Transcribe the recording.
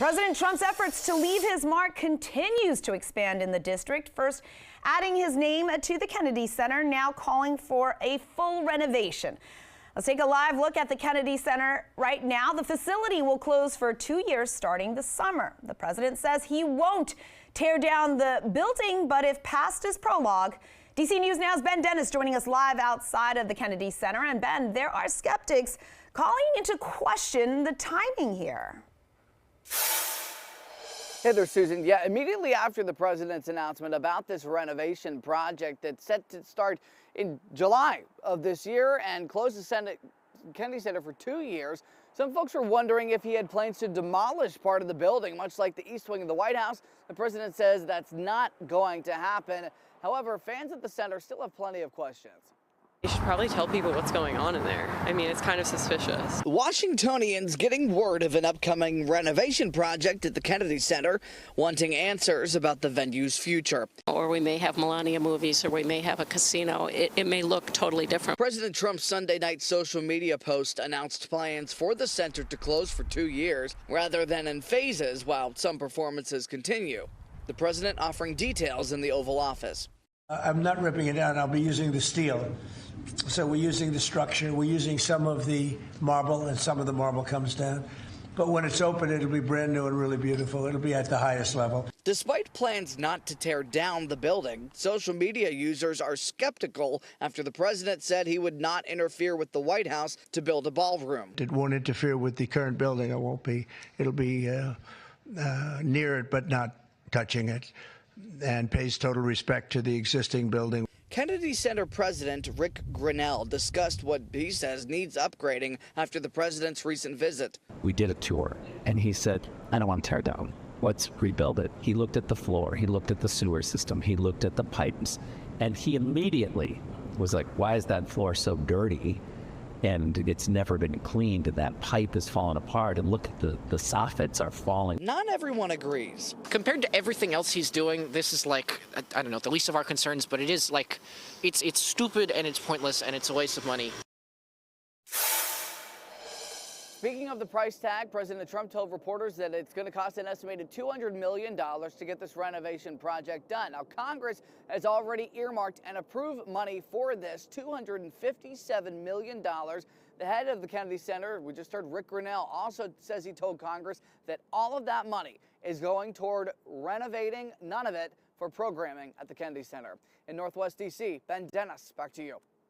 President Trump's efforts to leave his mark continues to expand in the district, first adding his name to the Kennedy Center, now calling for a full renovation. Let's take a live look at the Kennedy Center right now. The facility will close for 2 years starting this summer. The president says he won't tear down the building, but if past is prologue. DC News Now's Ben Dennis joining us live outside of the Kennedy Center. And Ben, there are skeptics calling into question the timing here. Hey there, Susan. Yeah, immediately after the president's announcement about this renovation project that's set to start in July of this year and close the Kennedy Center for 2 years, some folks were wondering if he had plans to demolish part of the building, much like the East Wing of the White House. The president says that's not going to happen. However, fans at the center still have plenty of questions. You should probably tell people what's going on in there. I mean, it's kind of suspicious. Washingtonians getting word of an upcoming renovation project at the Kennedy Center, wanting answers about the venue's future. Or we may have Melania movies, or we may have a casino. It may look totally different. President Trump's Sunday night social media post announced plans for the center to close for 2 years, rather than in phases while some performances continue. The president offering details in the Oval Office. I'm not ripping it down. I'll be using the steel. So we're using the structure. We're using some of the marble, and some of the marble comes down. But when it's open, it'll be brand new and really beautiful. It'll be at the highest level. Despite plans not to tear down the building, social media users are skeptical after the president said he would not interfere with the White House to build a ballroom. It won't interfere with the current building. It won't be. It'll be near it, but not touching it, and pays total respect to the existing building. Kennedy Center President Rick Grinnell discussed what he says needs upgrading after the president's recent visit. We did a tour, and he said, I don't want to tear it down. Let's rebuild it. He looked at the floor. He looked at the sewer system. He looked at the pipes. And he immediately was like, why is that floor so dirty? And it's never been cleaned, and that pipe is falling apart, and look at the soffits are falling. Not everyone agrees. Compared to everything else he's doing, this is like, I don't know, the least of our concerns, but it is like, it's stupid and it's pointless and it's a waste of money. Speaking of the price tag, President Trump told reporters that it's going to cost an estimated $200 million to get this renovation project done. Now, Congress has already earmarked and approved money for this, $257 million. The head of the Kennedy Center, we just heard Rick Grinnell, also says he told Congress that all of that money is going toward renovating, none of it for programming at the Kennedy Center. In Northwest D.C., Ben Dennis, back to you.